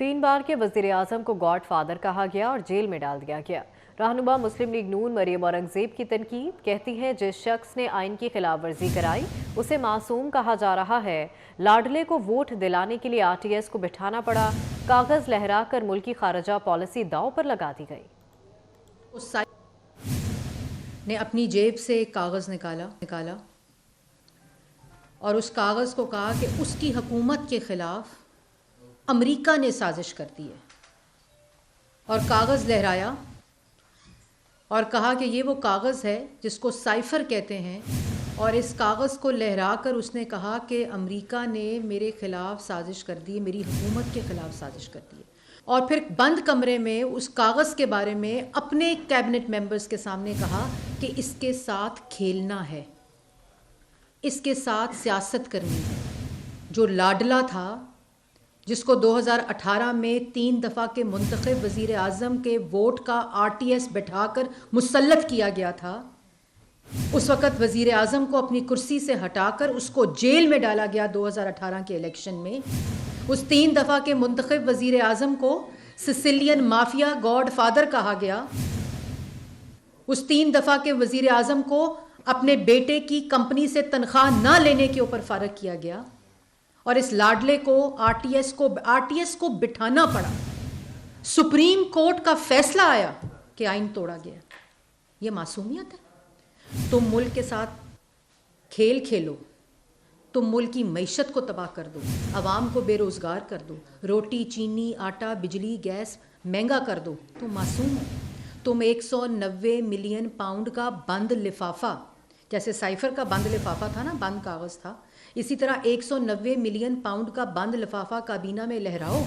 3 बार के वज़ीर आज़म को गॉड फादर कहा गया और जेल में डाल दिया गया। रहनुमा मुस्लिम लीग नून मरियम औरंगजेब की तनकीद, कहती है जिस शख्स ने आइन की खिलाफ वर्जी कराई उसे मासूम कहा जा रहा है। लाडले को वोट दिलाने के लिए आरटीएस को बिठाना पड़ा, कागज लहरा कर मुल्की खारजा पॉलिसी दांव पर लगा दी गई। उस ने अपनी जेब से एक कागज़ निकाला और उस कागज़ को कहा कि उसकी हुकूमत के ख़िलाफ़ अमेरिका ने साजिश कर दी है, और कागज़ लहराया और कहा कि ये वो कागज़ है जिसको साइफ़र कहते हैं, और इस कागज़ को लहरा कर उसने कहा कि अमेरिका ने मेरे ख़िलाफ़ साजिश कर दी है, मेरी हुकूमत के ख़िलाफ़ साजिश कर दी है। और फिर बंद कमरे में उस कागज़ के बारे में अपने कैबिनेट मेंबर्स के सामने कहा कि इसके साथ खेलना है, इसके साथ सियासत करनी है। जो लाडला था, जिसको 2018 में 3 दफ़ा के मुंतखब वज़ीर आज़म के वोट का आरटीएस बिठाकर मुसल्लत किया गया था, उस वक़्त वज़ीर आज़म को अपनी कुर्सी से हटाकर उसको जेल में डाला गया 2018 के इलेक्शन में। उस 3 दफ़ा के मुंतखब वज़ीर आज़म को सिसिलियन माफिया गॉड फादर कहा गया। उस 3 दफ़ा के वज़ीर आज़म को अपने बेटे की कंपनी से तनख्वाह ना लेने के ऊपर फारग किया गया, और इस लाडले को आरटीएस को बिठाना पड़ा। सुप्रीम कोर्ट का फैसला आया कि आइन तोड़ा गया। ये मासूमियत है? तुम मुल्क के साथ खेल खेलो, तुम मुल्क की मईशत को तबाह कर दो, आवाम को बेरोज़गार कर दो, रोटी चीनी आटा बिजली गैस महंगा कर दो। तुम मासूम हो? तुम 190 मिलियन पाउंड का बंद लिफाफा, जैसे साइफर का बंद लिफाफा था ना, बंद कागज़ था, इसी तरह 190 मिलियन पाउंड का बंद लिफाफा काबीना में लहराओ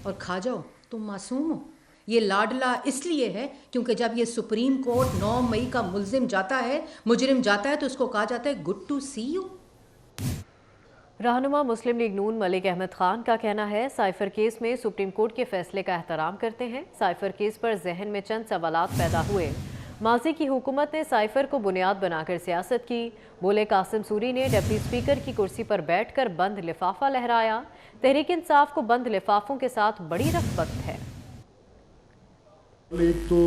और खा जाओ। तुम मासूम हो? ये लाडला इसलिए है क्योंकि जब ये सुप्रीम कोर्ट 9 मई का मुजरिम जाता है तो उसको कहा जाता है गुड टू सी यू। रहनुमा मुस्लिम लीग नून मलिक अहमद खान का कहना है साइफर केस में सुप्रीम कोर्ट के फैसले का एहतराम करते हैं। साइफर केस पर जहन में चंद सवालात पैदा हुए। माजी की हुकूमत ने साइफर को बुनियाद बनाकर सियासत की। बोले कासिम सूरी ने डिप्टी स्पीकर की कुर्सी पर बैठकर बंद लिफाफा लहराया। तहरीक इंसाफ को बंद लिफाफों के साथ बड़ी रग़बत है। एक तो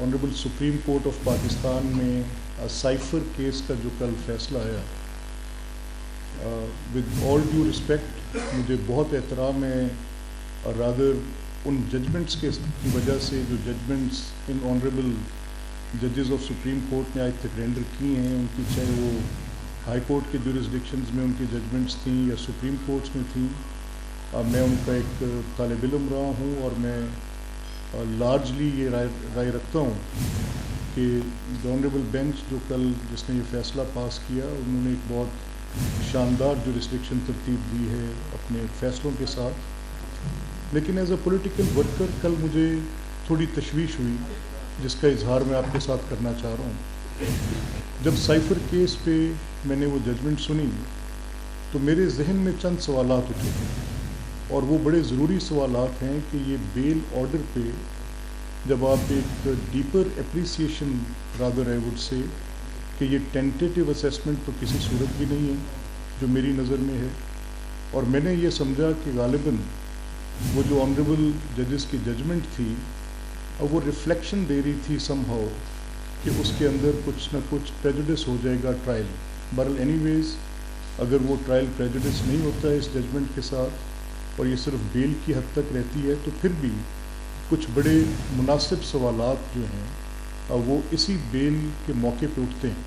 honourable supreme court of Pakistan में साइफर केस का जो कल फैसला आया, विद ऑल ड्यू रिस्पेक्ट मुझे बहुत एहतराम है, और रादर उन जजमेंट्स की वजह से जो जजमेंट्स इन ऑनरेबल जजेस ऑफ सुप्रीम कोर्ट ने आज तक रेंडर किए हैं, उनकी चाहे वो हाई कोर्ट के जुरिस्डिक्शंस में उनकी जजमेंट्स थी या सुप्रीम कोर्ट्स में थी, मैं उनका एक तालिब इल्म रहा हूँ, और मैं लार्जली ये राय रखता हूँ कि द ऑनरेबल बेंच जो कल जिसने ये फ़ैसला पास किया, उन्होंने एक बहुत शानदार जुरिस्डिक्शन तरतीब दी है अपने फ़ैसलों के साथ। लेकिन एज अ पॉलिटिकल वर्कर कल मुझे थोड़ी तशवीश हुई, जिसका इजहार मैं आपके साथ करना चाह रहा हूँ। जब साइफर केस पे मैंने वो जजमेंट सुनी तो मेरे जहन में चंद सवालात उठे, और वो बड़े ज़रूरी सवालात हैं कि ये बेल ऑर्डर पे जब आप एक deeper appreciation rather I would say कि ये टेंटेटिव असेसमेंट तो किसी सूरत भी नहीं है जो मेरी नज़र में है, और मैंने ये समझा कि गालिबन वो जो ऑनरेबल जजेस की जजमेंट थी, और वो रिफ्लेक्शन दे रही थी समहाउ कि उसके अंदर कुछ ना कुछ प्रेजुडिस हो जाएगा ट्रायल। बहरहाल एनीवेज अगर वो ट्रायल प्रेजुडिस नहीं होता है इस जजमेंट के साथ, और ये सिर्फ बेल की हद तक रहती है, तो फिर भी कुछ बड़े मुनासिब सवालात जो हैं वो इसी बेल के मौके पे उठते हैं।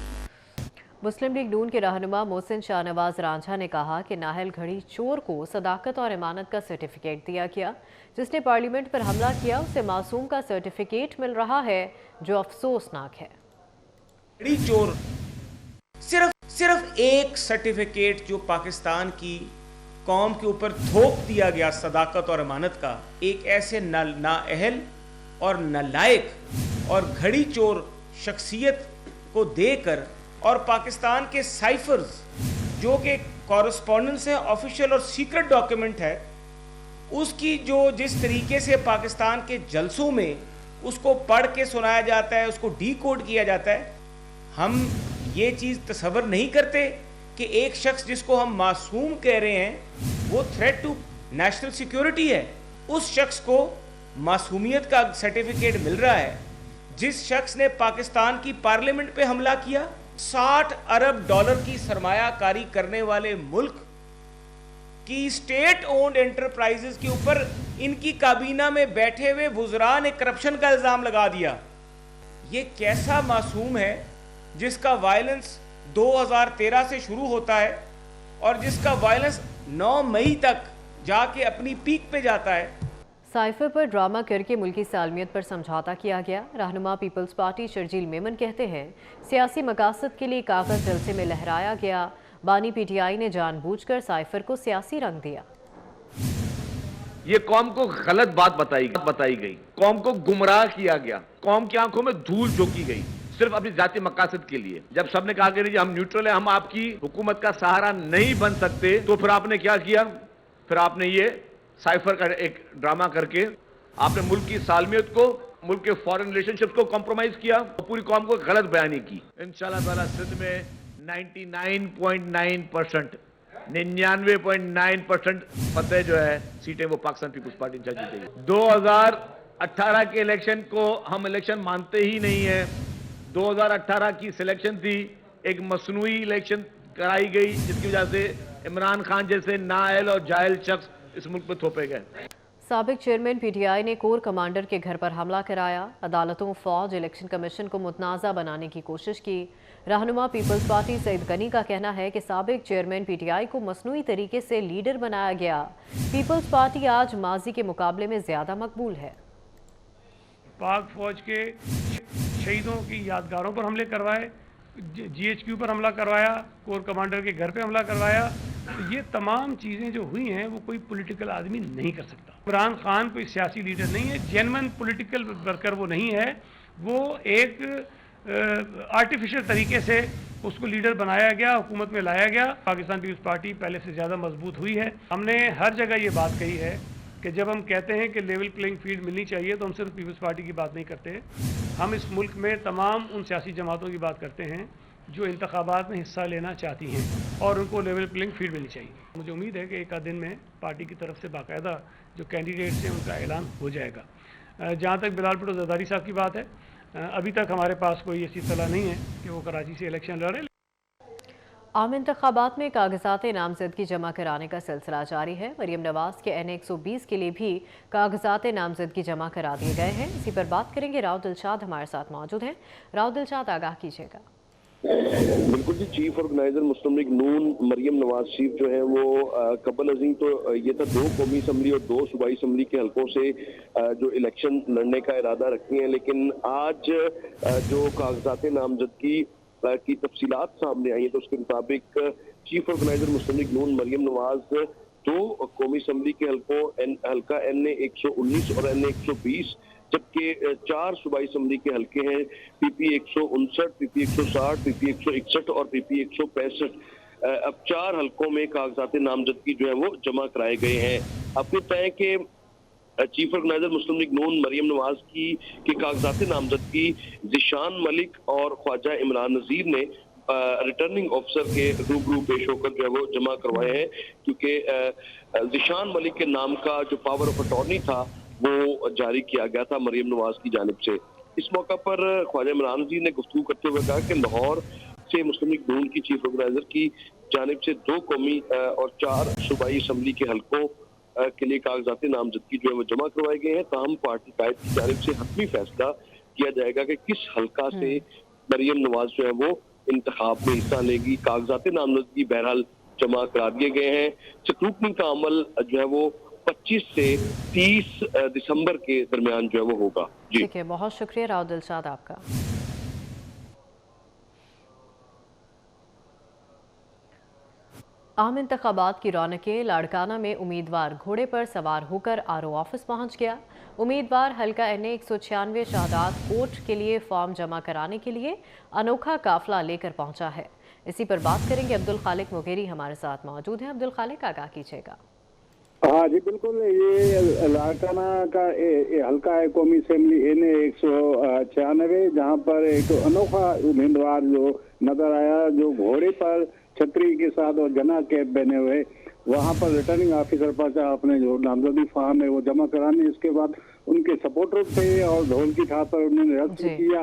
मुस्लिम लीग नून के रहनुमा मोहसिन शाहनवाज रांझा ने कहा कि नाहल घड़ी चोर को सदाकत और इमानत का सर्टिफिकेट दिया गया। जिसने पार्लियामेंट पर हमला किया उसे मासूम का सर्टिफिकेट मिल रहा है, जो अफसोसनाक है। घड़ी चोर सिर्फ एक सर्टिफिकेट जो पाकिस्तान की कौम के ऊपर थोप दिया गया सदाकत और अमानत का, एक ऐसे नाअहल और नालायक और घड़ी चोर शख्सियत को देकर, और पाकिस्तान के साइफर्स जो कि कॉरेस्पॉन्डेंस है, ऑफिशियल और सीक्रेट डॉक्यूमेंट है, उसकी जो जिस तरीके से पाकिस्तान के जलसों में उसको पढ़ के सुनाया जाता है, उसको डीकोड किया जाता है, हम ये चीज़ तसव्वुर नहीं करते कि एक शख्स जिसको हम मासूम कह रहे हैं वो थ्रेट टू नेशनल सिक्योरिटी है, उस शख्स को मासूमियत का सर्टिफिकेट मिल रहा है जिस शख्स ने पाकिस्तान की पार्लियामेंट पे हमला किया। 60 अरब डॉलर की सरमायाकारी करने वाले मुल्क की स्टेट ओन्ड एंटरप्राइजेस के ऊपर इनकी काबीना में बैठे हुए वुज़रा ने करप्शन का इल्ज़ाम लगा दिया। ये कैसा मासूम है जिसका वायलेंस 2013 से शुरू होता है और जिसका वायलेंस 9 मई तक जाके अपनी पीक पे जाता है। साइफर पर ड्रामा करके मुल्की सालमियत पर समझौता किया गया। रहनुमा पीपल्स पार्टी शर्जील मेमन कहते हैं सियासी मकासद के लिए कागज जलसे में लहराया गया। बानी पीटीआई ने जानबूझकर साइफर को सियासी रंग दिया। ये कौम को गलत बात बताई गई, कौम को गुमराह किया गया, कौम की आंखों में धूल झोंकी गई सिर्फ अपनी जाती मकासद के लिए। जब सबने कहा कि हम न्यूट्रल है, हम आपकी हुकूमत का सहारा नहीं बन सकते, तो फिर आपने क्या किया? फिर आपने ये साइफर का एक ड्रामा करके आपने मुल्क की सालमियत को, मुल्क के फॉरेन रिलेशनशिप को कॉम्प्रोमाइज किया और पूरी कौम को गलत बयानी की। इंशाल्लाह ताला सिंध में 99.9% 99.9% फतेह जो है सीटें वो पाकिस्तान पीपल्स पार्टी जीतेगी। 2018 के इलेक्शन को हम इलेक्शन मानते ही नहीं है। 2018 की सिलेक्शन थी, एक मसनूई इलेक्शन कराई गई जिसकी वजह से इमरान खान जैसे नाअहल और जाहिल शख्स इस मुल्क में थोपे गए। साबिक चेयरमैन पीटीआई ने कोर कमांडर के घर पर हमला कराया। अदालतों, फौज, इलेक्शन कमीशन को मुतनाज़ा बनाने की कोशिश की। रहनुमा पीपल्स पार्टी सईद गनी का कहना है कि साबिक चेयरमैन पीटीआई को मसनूई तरीके से लीडर बनाया गया। पीपल्स पार्टी आज माजी के मुकाबले में ज़्यादा मकबूल है। पाक फौज के शहीदों की यादगारों पर हमले करवाए, जीएचक्यू पर हमला करवाया, कोर कमांडर के घर पे हमला करवाया। तो ये तमाम चीज़ें जो हुई हैं वो कोई पॉलिटिकल आदमी नहीं कर सकता। इमरान खान कोई सियासी लीडर नहीं है, जेन्युइन पॉलिटिकल वर्कर वो नहीं है। वो एक आर्टिफिशियल तरीके से उसको लीडर बनाया गया, हुकूमत में लाया गया। पाकिस्तान पीपल्स पार्टी पहले से ज़्यादा मजबूत हुई है। हमने हर जगह ये बात कही है कि जब हम कहते हैं कि लेवल प्लेइंग फील्ड मिलनी चाहिए तो हम सिर्फ पीपल्स पार्टी की बात नहीं करते। हम इस मुल्क में तमाम उन सियासी जमातों की बात करते हैं जो इंतखाबात में हिस्सा लेना चाहती हैं और उनको लेवल प्लेइंग फील्ड मिलनी चाहिए। मुझे उम्मीद है कि एक आध दिन में पार्टी की तरफ से बाकायदा जो कैंडिडेट्स हैं उनका ऐलान हो जाएगा। जहाँ तक बिलाल भुट्टो जरदारी साहब की बात है, अभी तक हमारे पास कोई ऐसी इत्तला नहीं है कि वो कराची से इलेक्शन लड़े। आम इंतखाबात में कागजात नामजदगी जमा कराने का सिलसिला जारी है। मरीम नवाज के NA 120 के लिए भी कागजात नामजदगी जमा करा दिए गए हैं। इसी पर बात करेंगे। राव दिलशाद हमारे साथ मौजूद हैं। राव दिलशाद, आगाह कीजिएगा। बिल्कुल जी, चीफ ऑर्गेनाइजर मुस्लिम लीग नून मरियम नवाज शरीफ जो है वो कबल अजीम तो ये था 2 कौमी असम्बली और 2 सूबाई असम्बली के हलकों से जो इलेक्शन लड़ने का इरादा रखती हैं, लेकिन आज जो कागजात नामजदगी की तफसीलात सामने आई है तो उसके मुताबिक चीफ ऑर्गेनाइजर मुस्लिम लीग नून मरियम नवाज 2 कौमी असम्बली के हलकों हल्का NA 119 और NA 120 जबकि 4 सूबाई असम्बली के हलके हैं PP 159, PP 160, PP 161 और PP 165। अब 4 हलकों में कागजात नामजदगी जो है वो जमा कराए गए हैं। आपको तय है कि चीफ ऑर्गेनाइजर मुस्लिम लीग नून मरियम नवाज की के कागजात नामजदगी ज़िशान मलिक और ख्वाजा इमरान नज़ीर ने रिटर्निंग ऑफिसर के रूबरू पेश होकर जो है वो जमा करवाए हैं, क्योंकि ज़िशान मलिक के नाम का जो पावर ऑफ अटॉर्नी था वो जारी किया गया था मरियम नवाज की जानिब से। इस मौका पर ख्वाजा इमरान नज़ीर ने गुफ्तगू करते हुए कहा कि लाहौर से मुस्लिम लीग नून की चीफ ऑर्गेनाइजर की जानिब से 2 कौमी और 4 सूबाई असम्बली के हलकों के लिए कागजात नामजदगी जो है वो जमा करवाए गए हैं। ताहम पार्टी कायद की जानिब से हतमी फैसला किया जाएगा कि किस हलका से मरियम नवाज जो है वो इंतखाब में हिस्सा लेगी। कागजात नामजदगी बहरहाल जमा करा दिए गए हैं। स्क्रूटनी का अमल जो है वो 25 से 30 दिसंबर के दरमियान जो है वो होगा। जी ठीक है, बहुत शुक्रिया राव दिलशाद आपका। आम इंतखाबात की रौनकें। लाड़काना में उम्मीदवार घोड़े पर सवार होकर RO ऑफिस पहुंच गया। उम्मीदवार हल्का NA 196 शाहदात कोट के लिए फॉर्म जमा कराने के लिए अनोखा काफिला लेकर पहुंचा है। इसी पर बात करेंगे। अब्दुल खालिक मुगेरी हमारे साथ मौजूद हैं। अब्दुल खालिक, आगाह कीजिएगा। हाँ जी बिल्कुल, ये लाड़काना का हल्का है कौमी असेंबली NA 196, जहाँ पर एक अनोखा उम्मीदवार जो नजर आया, जो घोड़े पर छतरी के साथ और जना कैप पहने हुए वहाँ पर रिटर्निंग ऑफिसर पर अपने जो नामजदगी फॉर्म है वो जमा कराने, इसके बाद उनके सपोर्टर थे और ढोल की थाप पर उन्होंने रद्द भी किया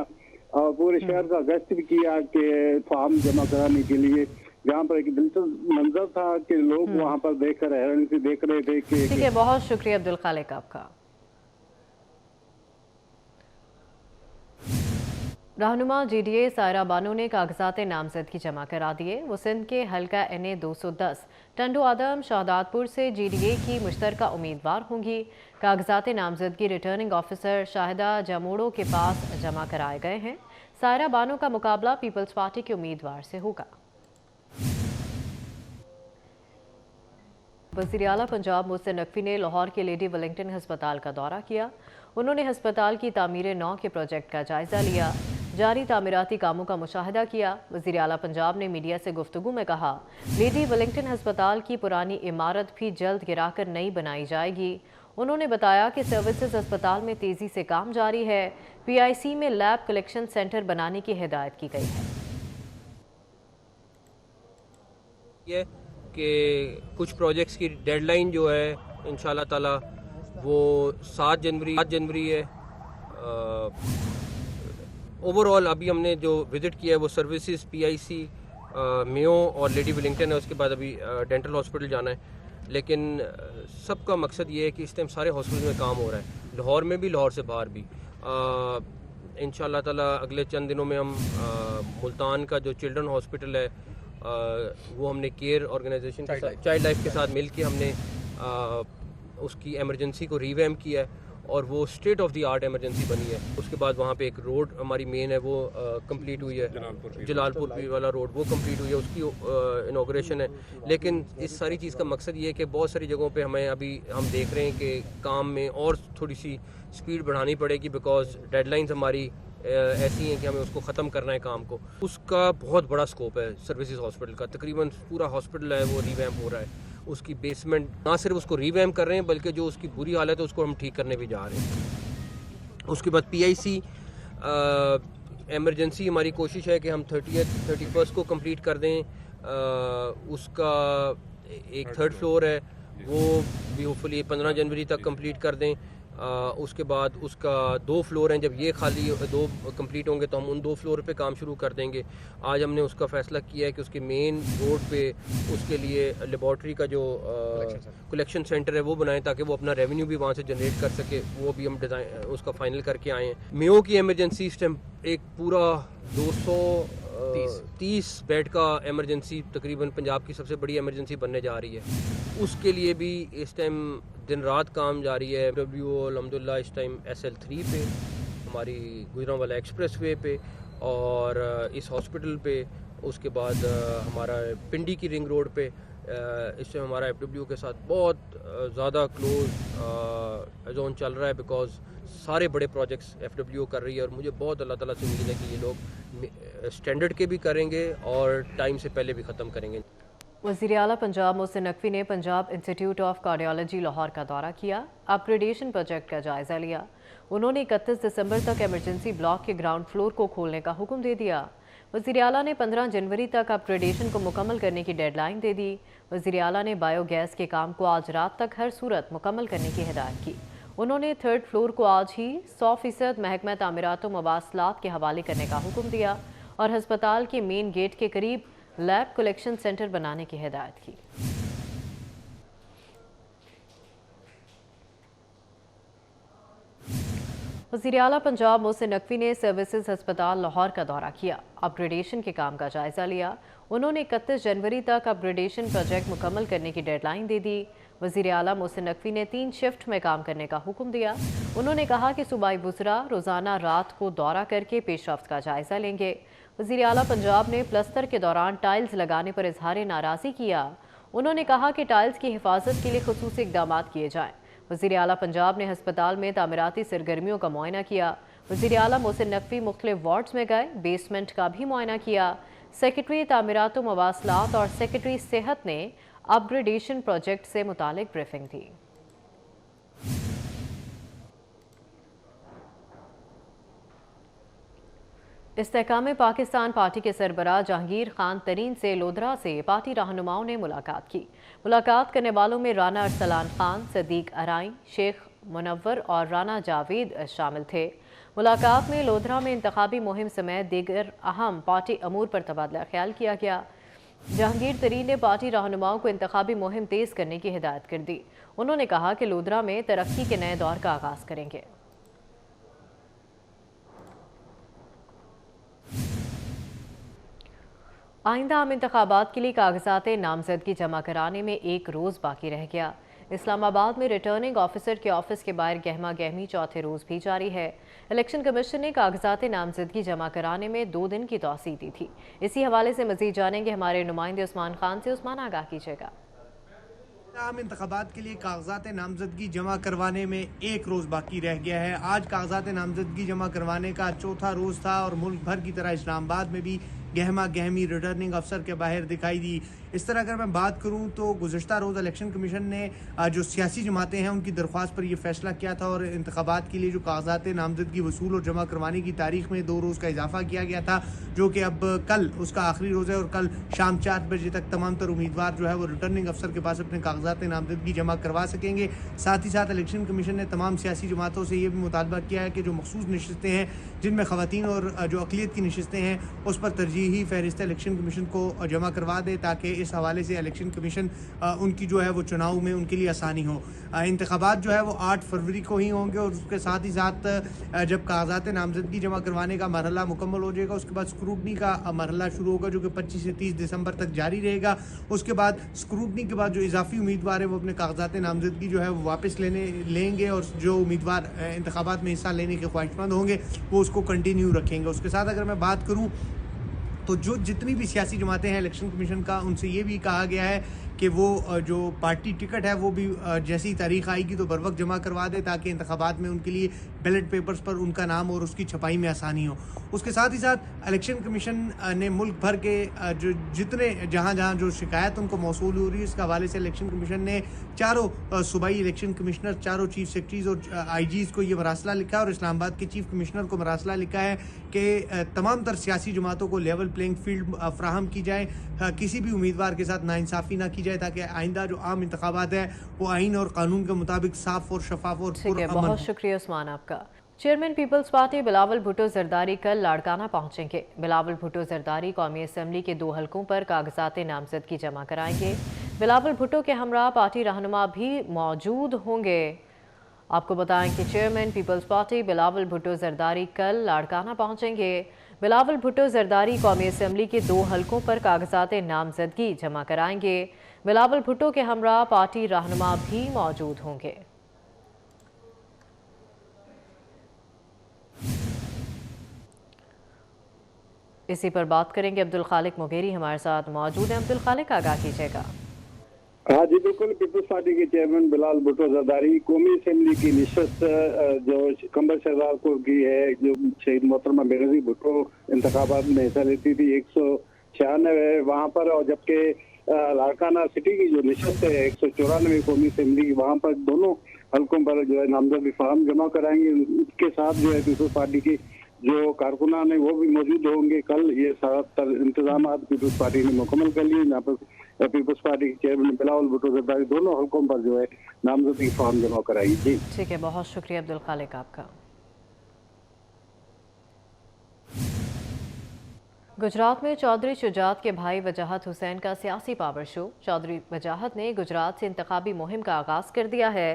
और पूरे शहर का गश्त भी किया कि फॉर्म जमा कराने के लिए, जहाँ पर एक दिलचस्प मंजर था कि लोग वहाँ पर देखकर हैरानी से देख रहे थे कि ठीक है, बहुत शुक्रिया अब्दुल खालिक आपका। रहनुमा जीडीए सायरा बानो ने कागजात नामजदगी जमा करा दिए। वो सिंध के हल्का NA 210 टंडो आदम शाहदातपुर से जीडीए की मुश्तरका उम्मीदवार होंगी। कागजात नामजदगी रिटर्निंग ऑफिसर शाहिदा जमोड़ो के पास जमा कराए गए हैं। सायरा बानो का मुकाबला पीपल्स पार्टी के उम्मीदवार से होगा। वज़ीर आला पंजाब मोहसिन नकवी ने लाहौर के लेडी वेलिंगटन हस्पताल का दौरा किया। उन्होंने हस्पताल की तामीर नौ के प्रोजेक्ट का जायजा लिया, जारी तामीराती कामों का मुशाहिदा किया। वज़ीर आला पंजाब ने मीडिया से गुफ्तगू में कहा, लेडी वेलिंगटन हस्पताल की पुरानी इमारत भी जल्द गिराकर नई बनाई जाएगी। उन्होंने बताया कि सर्विसेज अस्पताल में तेज़ी से काम जारी है। PIC में लैब कलेक्शन सेंटर बनाने की हिदायत की गई है। ये कि कुछ प्रोजेक्ट्स की डेडलाइन जो है इंशाल्लाह ताला वो 7 जनवरी है। ओवरऑल अभी हमने जो विज़िट किया है वो सर्विसेज PIC, मेयो और लेडी वेलिंगटन है। उसके बाद अभी डेंटल हॉस्पिटल जाना है। लेकिन सबका मकसद ये है कि इस टाइम सारे हॉस्पिटल में काम हो रहा है, लाहौर में भी, लाहौर से बाहर भी। इंशाल्लाह ताला अगले चंद दिनों में हम मुल्तान का जो चिल्ड्रन हॉस्पिटल है वो हमने केयर ऑर्गेनाइजेशन के साथ, चाइल्ड लाइफ के साथ मिल के हमने उसकी एमरजेंसी को रीवैम्प किया है और वो state of the art emergency बनी है। उसके बाद वहाँ पे एक रोड हमारी मेन है वो कंप्लीट हुई है, जलालपुर वाला रोड वो कंप्लीट हुई है, उसकी इनॉग्रेशन है। लेकिन इस सारी चीज़ का मकसद ये है कि बहुत सारी जगहों पे हमें अभी हम देख रहे हैं कि काम में और थोड़ी सी स्पीड बढ़ानी पड़ेगी, बिकॉज डेडलाइंस हमारी ऐसी हैं कि हमें उसको ख़त्म करना है काम को। उसका बहुत बड़ा स्कोप है सर्विसेज हॉस्पिटल का, तकरीबन पूरा हॉस्पिटल है वो रीवैम्प हो रहा है। उसकी बेसमेंट ना सिर्फ उसको रीवैम्प कर रहे हैं बल्कि जो उसकी बुरी हालत है उसको हम ठीक करने भी जा रहे हैं। उसके बाद PIC एमरजेंसी हमारी कोशिश है कि हम 31 को कंप्लीट कर दें। उसका एक 3rd फ्लोर है वो भी होपफुली 15 जनवरी तक कंप्लीट कर दें। उसके बाद उसका 2 फ्लोर हैं, जब ये खाली 2 कंप्लीट होंगे तो हम उन 2 फ्लोर पे काम शुरू कर देंगे। आज हमने उसका फैसला किया है कि उसके मेन रोड पे उसके लिए लेबॉर्ट्री का जो कलेक्शन सेंटर है वो बनाएं ताकि वो अपना रेवेन्यू भी वहाँ से जनरेट कर सके। वो भी हम डिज़ाइन उसका फाइनल करके आए हैं। मेयो की एमरजेंसी इस टाइम एक पूरा 230 बेड का एमरजेंसी, तकरीबन पंजाब की सबसे बड़ी एमरजेंसी बनने जा रही है। उसके लिए भी इस टाइम दिन रात काम जारी है। FWO अल्हम्दुलिल्लाह इस टाइम SL3 पे, हमारी गुजरांवाला एक्सप्रेस वे पे और इस हॉस्पिटल पे, उसके बाद हमारा पिंडी की रिंग रोड पे इस टाइम हमारा FWO के साथ बहुत ज़्यादा क्लोज जोन चल रहा है, बिकॉज सारे बड़े प्रोजेक्ट्स FWO कर रही है और मुझे बहुत अल्लाह ताला से उम्मीद है कि ये लोग स्टैंडर्ड के भी करेंगे और टाइम से पहले भी ख़त्म करेंगे। वज़ीर आला पंजाब मोहसिन नकवी ने Punjab institute of cardiology Lahore का दौरा किया, अपग्रेडेशन प्रोजेक्ट का जायजा लिया। उन्होंने 31 दिसंबर तक एमरजेंसी ब्लॉक के ग्राउंड फ्लोर को खोलने का हुक्म दे दिया। वज़ीर आला ने 15 जनवरी तक अपग्रेडेशन को मुकम्मल करने की डेडलाइन दे दी। वज़ीर आला ने बायोगैस के काम को आज रात तक हर सूरत मुकम्मल करने की हिदायत की। उन्होंने 3rd फ्लोर को आज ही 100% महकमा तामीरात व मवासलात के हवाले करने का हुक्म दिया और हस्पताल के मेन गेट के करीब लैब कलेक्शन सेंटर बनाने की हिदायत की। वज़ीर आला पंजाब मोहसिन नकवी ने सर्विसेज अस्पताल लाहौर का दौरा किया, अपग्रेडेशन के काम का जायजा लिया। उन्होंने 31 जनवरी तक अपग्रेडेशन प्रोजेक्ट मुकम्मल करने की डेडलाइन दे दी। वज़ीर आला मोहसिन नकवी ने 3 शिफ्ट में काम करने का हुक्म दिया। उन्होंने कहा कि सूबाई वुज़रा रोज़ाना रात को दौरा करके पेशरफ्त का जायजा लेंगे। वज़ीर आला पंजाब ने प्लस्तर के दौरान टाइल्स लगाने पर इजहार नाराज़गी किया। उन्होंने कहा कि टाइल्स की हिफाजत के लिए खुसूसी इक़दाम किए जाएँ। वज़ीर आला पंजाब ने हस्पताल में तामीराती सरगर्मियों का मुआयना किया। वज़ीर आला मोहसिन नकवी मुख्तलिफ वार्ड्स में गए, बेसमेंट का भी मुआयना किया। सेक्रेटरी तामीरात व मवासलात और सेक्रेटरी सेहत ने अपग्रेडेशन प्रोजेक्ट से मुतालिक ब्रीफिंग दी। استحकाम पाकिस्तान पार्टी के सरबराह जहांगीर खान तरीन से लोधरा से पार्टी रहनुमाओं ने मुलाकात की। मुलाकात करने वालों में राना अरसलान खान, सदीक अराइन, शेख मुनव्वर और राना जावेद शामिल थे। मुलाकात में लोधरा में इंतखाबी मुहिम समेत दीगर अहम पार्टी अमूर पर तबादला ख्याल किया गया। जहांगीर तरीन ने पार्टी रहनुमाओं को इंतखाबी मुहिम तेज़ करने की हिदायत कर दी। उन्होंने कहा कि लोधरा में तरक्की के नए दौर का आगाज़ करेंगे। आइंदा आम इंतखाबात के लिए कागजात नामजदगी जमा कराने में एक रोज़ बाकी रह गया। इस्लामाबाद में रिटर्निंग ऑफिसर के ऑफिस के बाहर गहमा गहमी चौथे रोज़ भी जारी है। इलेक्शन कमीशन ने कागजात नामजदगी जमा कराने में 2 दिन की तौसीह दी थी। इसी हवाले से मज़ीद जानेंगे हमारे नुमाइंदे उस्मान खान से। उस्मान, आगाह कीजिएगा। आम इंतखाबात के लिए कागजात नामजदगी जमा करवाने में एक रोज़ बाकी रह गया है। आज कागजात नामजदगी जमा करवाने का चौथा रोज़ था और मुल्क भर की तरह इस्लामाबाद में भी गहमा गहमी रिटर्निंग अफसर के बाहर दिखाई दी। इस तरह अगर मैं बात करूं तो गुज़श्ता रोज़ इलेक्शन कमीशन ने जो सियासी जमातें हैं उनकी दरख्वास्त पर यह फैसला किया था और इंतखाबात के लिए जो कागजात नामजदगी वसूल और जमा करवाने की तारीख में 2 रोज़ का इजाफा किया गया था, जो कि अब कल उसका आखिरी रोज़ है और कल शाम 4 बजे तक तमाम तर उम्मीदवार जो है वो रिटर्निंग अफसर के पास अपने कागजात नामजदगी जमा करवा सकेंगे। साथ ही साथ इलेक्शन कमीशन ने तमाम सियासी जमातों से ये भी मुतालबा किया है कि जो मखसूस नशिस्तें हैं जिनमें ख़वातीन और जो अक़लियत की नशिस्तें हैं उस पर तरजीही फहरिस्त इलेक्शन कमीशन को जमा करवा दे, ताकि इस हवाले से इलेक्शन कमीशन उनकी जो है वो चुनाव में उनके लिए आसानी हो। इंतखाबात जो है वो 8 फरवरी को ही होंगे और उसके साथ ही साथ जब कागजात नामजदगी जमा करवाने का मरहला मुकम्मल हो जाएगा उसके बाद स्क्रूटनी का मरहला शुरू होगा, जो कि 25 से 30 दिसंबर तक जारी रहेगा। उसके बाद स्क्रूटनी के बाद जो इजाफी उम्मीदवार है वो अपने कागजात नामजदगी जो है वो वापस लेंगे और जो उम्मीदवार इंतखाबात में हिस्सा लेने के ख्वाहिशमंद होंगे वो उसको कंटिन्यू रखेंगे। उसके साथ अगर मैं बात करूँ तो जितनी भी सियासी जमातें हैं इलेक्शन कमीशन का उनसे ये भी कहा गया है कि वो जो पार्टी टिकट है वो भी जैसी तारीख आएगी तो बर वक्त जमा करवा दे, ताकि इंतखाबात में उनके लिए बैलेट पेपर्स पर उनका नाम और उसकी छपाई में आसानी हो। उसके साथ ही साथ इलेक्शन कमीशन ने मुल्क भर के जो जितने जहाँ जो शिकायत उनको मौसूल हो रही है इसके हवाले से इलेक्शन कमीशन ने चारों सूबाई इलेक्शन कमिश्नर, चारों चीफ सेक्रेटरीज और IGs को ये मरासला लिखा है और इस्लामाबाद के चीफ कमिश्नर को मरासला लिखा है कि तमाम तर सियासी जमातों को लेवल प्लेइंग फील्ड फ्राहम की जाए, किसी भी उम्मीदवार के साथ नाइंसाफ़ी ना की जाए, ताकि आइंदा जो आम इंतखाबात है वो आइन और कानून के मुताबिक साफ और शफाफ और पुरअमन हो। बहुत शुक्रिया उस्मान आपका। चेयरमैन पीपल्स पार्टी बिलावल भुट्टो जरदारी कल लाड़काना पहुंचेंगे। बिलावल भुट्टो जरदारी कौमी असम्बली के 2 हलकों पर कागजात नामजदगी जमा कराएंगे। बिलावल भुट्टो के हमरा पार्टी रहनुमा भी मौजूद होंगे। आपको बताएं कि चेयरमैन पीपल्स पार्टी बिलावल भुट्टो जरदारी कल लाड़काना पहुंचेंगे। बिलावल भुट्टो जरदारी कौमी असम्बली के 2 हलकों पर कागजात नामजदगी जमा कराएंगे। बिलावल भुट्टो के हमरा पार्टी रहनुमा भी मौजूद होंगे। इसी पर बात करेंगे। अब्दुल खालिक मुगेरी हमारे साथ मौजूद हैं। अब्दुल खालिक, आगाह कीजिएगा। हाँ जी बिल्कुल। पीपल्स पार्टी के चेयरमैन बिलावल भुट्टो जरदारी कौमी असम्बली की नशस्त जो कंबर शहजादपुर की है, जो शहीद मोहतरमा बेनज़ीर भुट्टो इंतखाबात में हिस्सा लेती थी 196 है वहाँ पर, और जबकि लाड़काना सिटी की जो नशस्त है 194 कौमी असम्बली की, वहाँ पर दोनों हल्कों पर जो है नामजदगी फार्म जमा कराएंगे। उसके साथ जो है पीपल्स पार्टी की जो कारकुनान है वो भी मौजूद होंगे। कल ये सारा इंतजाम पीपल्स पार्टी ने मुकम्मल कर लिए। यहाँ पर पीपल्स पार्टी के चेयरमैन बिलावल भुट्टो जरदारी दोनों हल्कों पर जो है नामजदगी फॉर्म जमा कराएगी। जी ठीक है, बहुत शुक्रिया अब्दुल खालिक आपका। गुजरात में चौधरी शुजात के भाई वजाहत हुसैन का सियासी पावर शो। चौधरी वजाहत ने गुजरात से इंतखाबी मुहिम का आगाज़ कर दिया है।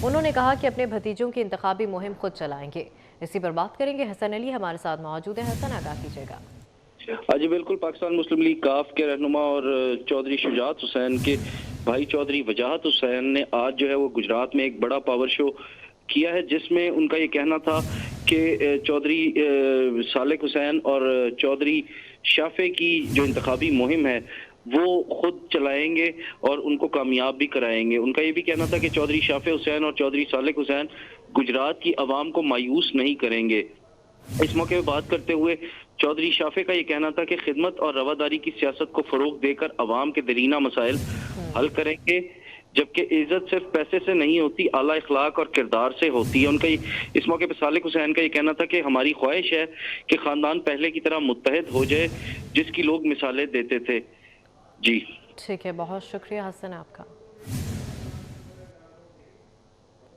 उन्होंने कहा कि अपने भतीजों की इंतखाबी मुहिम खुद चलाएंगे। इसी पर बात करेंगे। हसन अली हमारे साथ मौजूद है। हसन, आगाह कीजिएगा। जी बिल्कुल। पाकिस्तान मुस्लिम लीग काफ के रहनुमा और चौधरी शुजात हुसैन के भाई चौधरी वजाहत हुसैन ने आज जो है वो गुजरात में एक बड़ा पावर शो किया है, जिसमें उनका ये कहना था कि चौधरी सालेक हुसैन और चौधरी शाफे की जो इंतखाबी मुहिम है वो खुद चलाएंगे और उनको कामयाब भी कराएंगे। उनका ये भी कहना था कि चौधरी शाफे हुसैन और चौधरी सालेक हुसैन गुजरात की आवाम को मायूस नहीं करेंगे। इस मौके पर बात करते हुए चौधरी शाफे का ये कहना था कि खिदमत और रवादारी की सियासत को फरोग देकर आवाम के दरीना मसाइल हल करेंगे। जबकि इज्जत सिर्फ पैसे से नहीं होती, आला इखलाक और किरदार से होती है। उनका इस मौके पर सालिक हुसैन का ये कहना था कि हमारी ख्वाहिश है कि ख़ानदान पहले की तरह मुत्तहद हो जाए, जिसकी लोग मिसालें देते थे। जी ठीक है, बहुत शुक्रिया हसन आपका।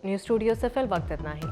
न्यूज़ स्टूडियो से फिल वक्त इतना ही।